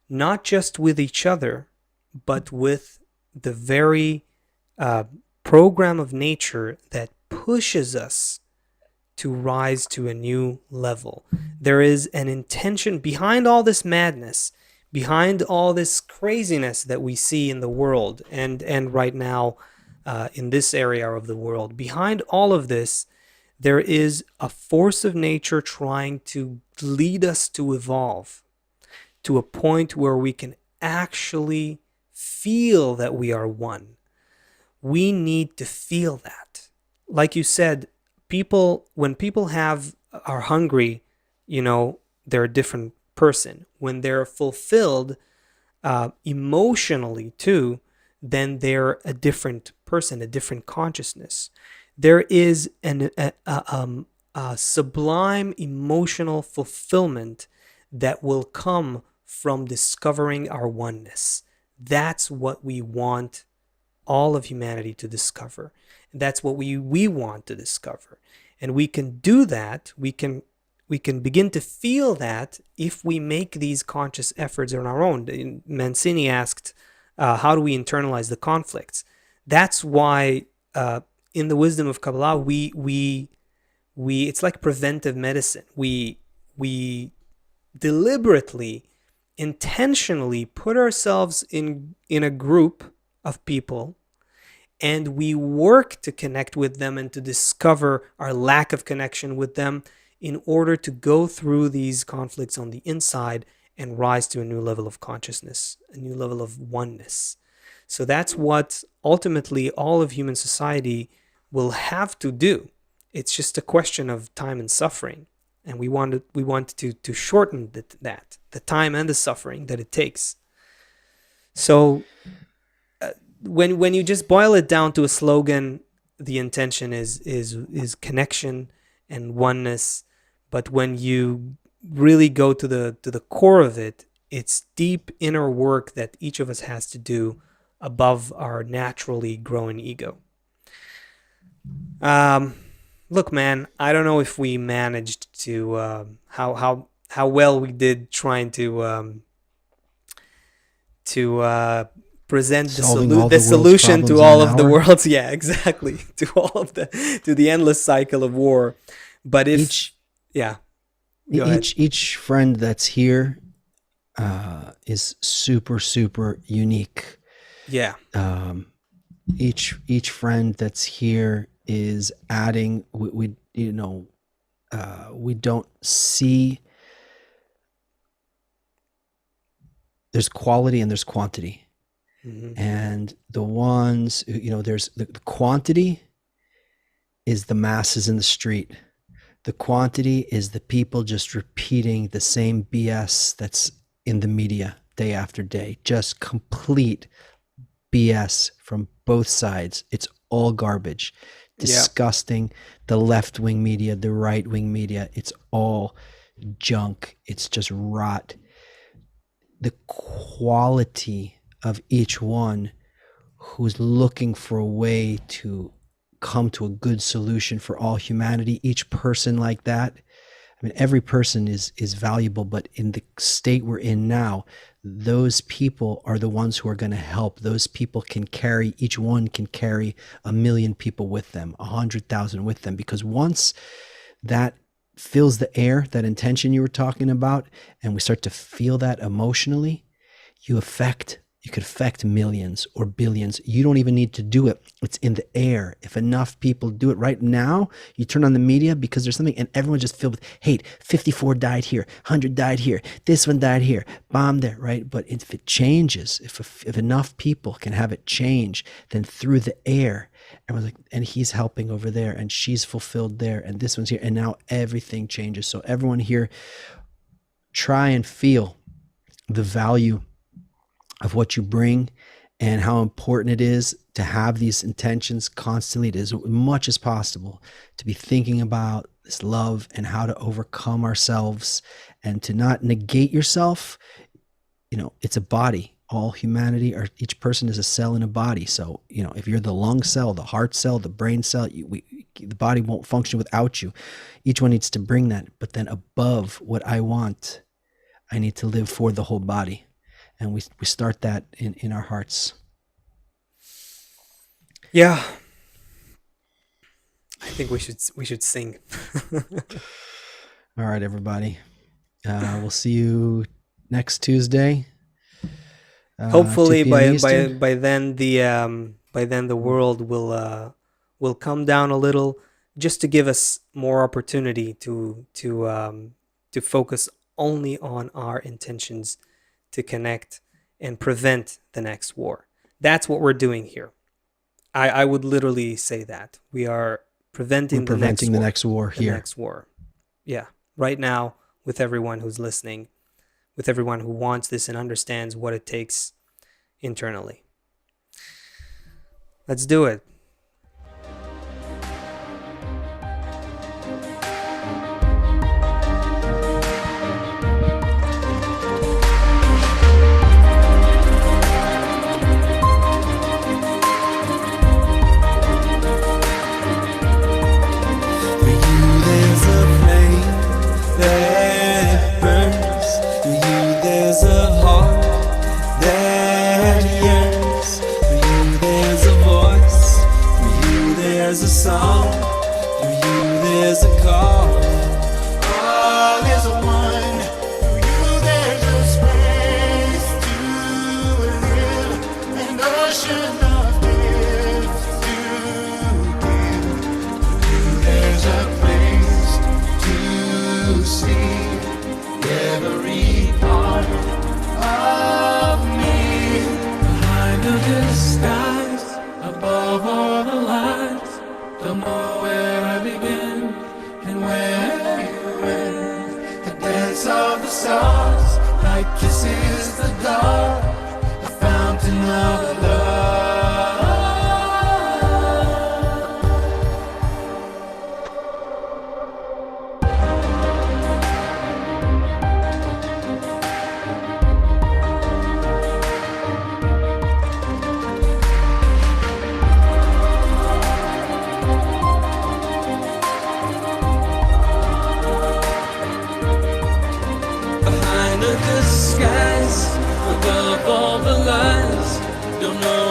not just with each other, but with the very program of nature that pushes us to rise to a new level. There is an intention behind all this madness, behind all this craziness that we see in the world and right now in this area of the world. Behind all of this, there is a force of nature trying to lead us to evolve to a point where we can actually feel that we are one. We need to feel that. Like you said, when people are hungry, they're a different person. When they're fulfilled emotionally too, then they're a different person, a different consciousness. There is a sublime emotional fulfillment that will come from discovering our oneness. That's what we want all of humanity to discover. That's what we want to discover. And we can do that, we can begin to feel that if we make these conscious efforts on our own. Mancini asked, how do we internalize the conflicts? That's why in the wisdom of Kabbalah, we it's like preventive medicine. We deliberately, intentionally put ourselves in a group of people, and we work to connect with them and to discover our lack of connection with them in order to go through these conflicts on the inside and rise to a new level of consciousness, a new level of oneness. So that's what ultimately all of human society will have to do. It's just a question of time and suffering. And we want to shorten the time and the suffering that it takes. So when you just boil it down to a slogan, the intention is connection and oneness. But when you really go to the core of it, it's deep inner work that each of us has to do above our naturally growing ego. Look, man, I don't know if we managed to how well we did trying to present Solving all the the world's solution to problems in all an of the hour. world's, yeah, exactly, to all of the endless cycle of war. But if Each yeah, go ahead. each friend that's here is super super unique. Yeah, Each friend that's here is adding. We we don't see. There's quality and there's quantity, hmm and the ones there's the quantity is the masses in the street. The quantity is the people just repeating the same BS that's in the media day after day, just complete BS from both sides. It's all garbage, yeah, disgusting. The left wing media, the right wing media, it's all junk. It's just rot. The quality of each one who's looking for a way to come to a good solution for all humanity, each person like that. I mean, every person is valuable, but in the state we're in now, those people are the ones who are going to help. Those people can carry, each one can carry 1,000,000 people with them, 100,000 with them, because once that fills the air, that intention you were talking about, and we start to feel that emotionally, you could affect millions or billions. You don't even need to do it. It's in the air. If enough people do it right now, you turn on the media because there's something and everyone just filled with hate. 54 died here, 100 died here, this one died here, bomb there, right? But if it changes, if enough people can have it change, then through the air, everyone's like, and he's helping over there and she's fulfilled there and this one's here. And now everything changes. So everyone here, try and feel the value of what you bring and how important it is to have these intentions constantly, as much as possible, to be thinking about this love and how to overcome ourselves and to not negate yourself. It's a body. All humanity, or each person is a cell in a body. So, if you're the lung cell, the heart cell, the brain cell, the body won't function without you. Each one needs to bring that. But then above what I want, I need to live for the whole body. And we start that in our hearts. yeah. I think we should sing. All right, everybody. We'll see you next Tuesday. Hopefully 2 p.m. Eastern. by then the world will come down a little, just to give us more opportunity to focus only on our intentions, to connect and prevent the next war. That's what we're doing here. I would literally say that we are preventing the next war the here. next war. Yeah, right now, with everyone who's listening, with everyone who wants this and understands what it takes internally. Let's do it. There's a song, for you there's a call. Oh, there's a one, for you there's a space to live, an ocean of gifts to give. For you there's a place to see every part of me. Behind the disguise, above all the lies, don't know where I begin and where you end. The dance of the stars, like kisses the dark, a fountain of love. Behind the disguise above all the lies. Don't know